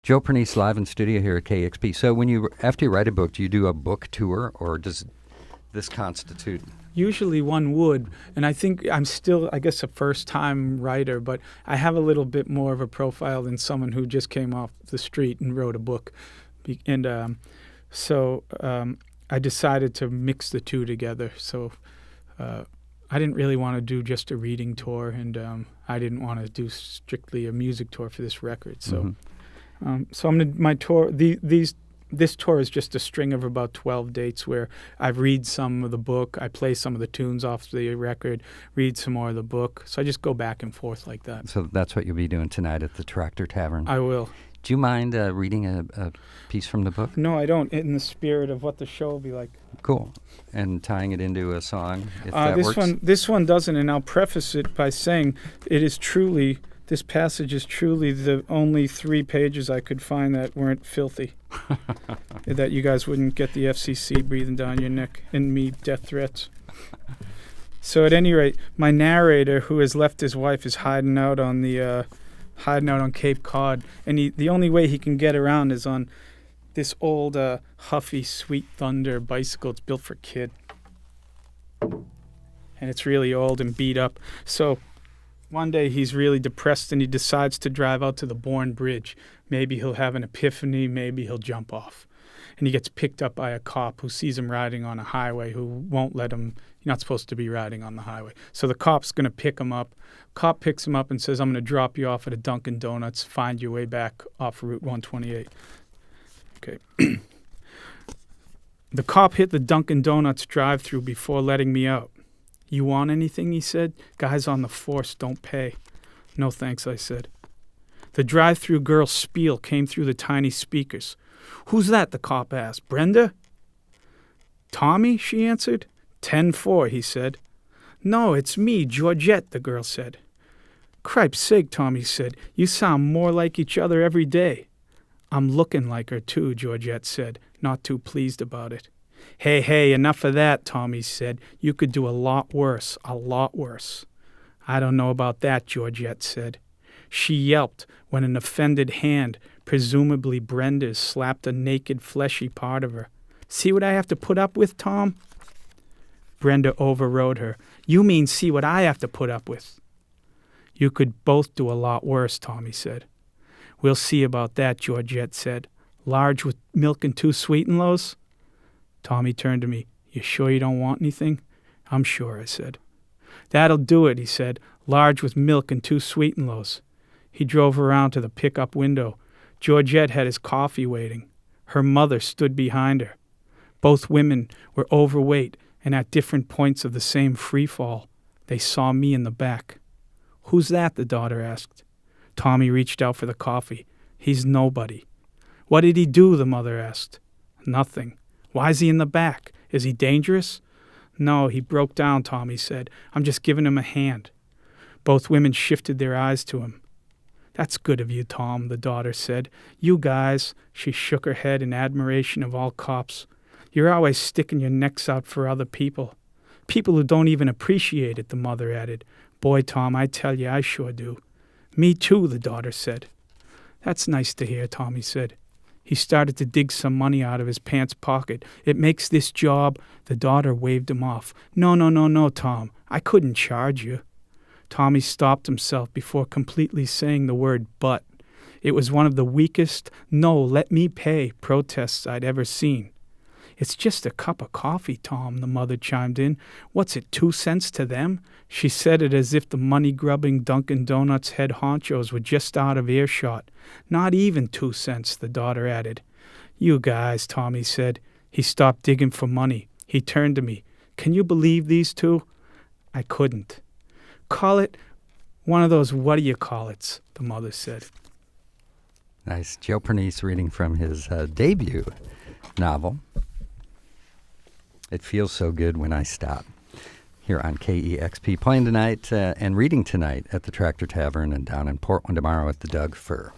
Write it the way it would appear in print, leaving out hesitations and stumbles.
Joe Pernice live in studio here at KEXP. So after you write a book, do you do a book tour, or does this constitute? Usually one would, and I think I'm still, I guess, a first-time writer, but I have a little bit more of a profile than someone who just came off the street and wrote a book. And so I decided to mix the two together. So I didn't really want to do just a reading tour, and I didn't want to do strictly a music tour for this record. So, so I'm gonna my tour. This tour is just a string of about 12 dates where I read some of the book, I play some of the tunes off the record, read some more of the book. So I just go back and forth like that. So that's what you'll be doing tonight at the Tractor Tavern. I will. Do you mind reading a piece from the book? No, I don't. In the spirit of what the show will be like. Cool. And tying it into a song, if that works? This one doesn't, and I'll preface it by saying this passage is truly the only 3 pages I could find that weren't filthy. That you guys wouldn't get the FCC breathing down your neck and me death threats. So at any rate, my narrator, who has left his wife, is hiding out on Cape Cod, and the only way he can get around is on this old Huffy Sweet Thunder bicycle. It's built for kid, and it's really old and beat up. So one day he's really depressed and he decides to drive out to the Bourne Bridge. Maybe he'll have an epiphany, maybe he'll jump off. And he gets picked up by a cop who sees him riding on a highway, who won't let him. You're not supposed to be riding on the highway. So the cop's going to pick him up. Cop picks him up and says, I'm going to drop you off at a Dunkin' Donuts, find your way back off Route 128. Okay. The cop hit the Dunkin' Donuts drive-thru before letting me out. You want anything, he said. Guys on the force don't pay. No thanks, I said. The drive-thru girl's spiel came through the tiny speakers. Who's that, the cop asked. Brenda? Tommy, she answered. 10-4, he said. No, it's me, Georgette, the girl said. Cripe's sake, Tommy said. You sound more like each other every day. I'm looking like her too, Georgette said, not too pleased about it. Hey, enough of that, Tommy said. You could do a lot worse, a lot worse. I don't know about that, Georgette said. She yelped when an offended hand, presumably Brenda's, slapped a naked, fleshy part of her. See what I have to put up with, Tom? Brenda overrode her. You mean see what I have to put up with? You could both do a lot worse, Tommy said. We'll see about that, Georgette said. Large with milk and 2 sweet-and-lows? Tommy turned to me. You sure you don't want anything? I'm sure, I said. That'll do it, he said. Large with milk and 2 sweet-and-lows. He drove around to the pickup window. Georgette had his coffee waiting. Her mother stood behind her. Both women were overweight and at different points of the same free fall. They saw me in the back. Who's that? The daughter asked. Tommy reached out for the coffee. He's nobody. What did he do? The mother asked. Nothing. Why's he in the back? Is he dangerous? No, he broke down, Tommy said. I'm just giving him a hand. Both women shifted their eyes to him. That's good of you, Tom, the daughter said. You guys, she shook her head in admiration of all cops. You're always sticking your necks out for other people. People who don't even appreciate it, the mother added. Boy, Tom, I tell you, I sure do. Me too, the daughter said. That's nice to hear, Tommy said. He started to dig some money out of his pants pocket. It makes this job. The daughter waved him off. No, Tom. I couldn't charge you. Tommy stopped himself before completely saying the word but. It was one of the weakest, no, let me pay protests I'd ever seen. It's just a cup of coffee, Tom, the mother chimed in. What's it, 2 cents to them? She said it as if the money-grubbing Dunkin' Donuts head honchos were just out of earshot. Not even 2 cents, the daughter added. You guys, Tommy said. He stopped digging for money. He turned to me. Can you believe these two? I couldn't. Call it one of those what-do-you-call-its, the mother said. Nice. Joe Pernice reading from his debut novel, It Feels So Good When I Stop, here on KEXP. Playing tonight and reading tonight at the Tractor Tavern and down in Portland tomorrow at the Doug Fir.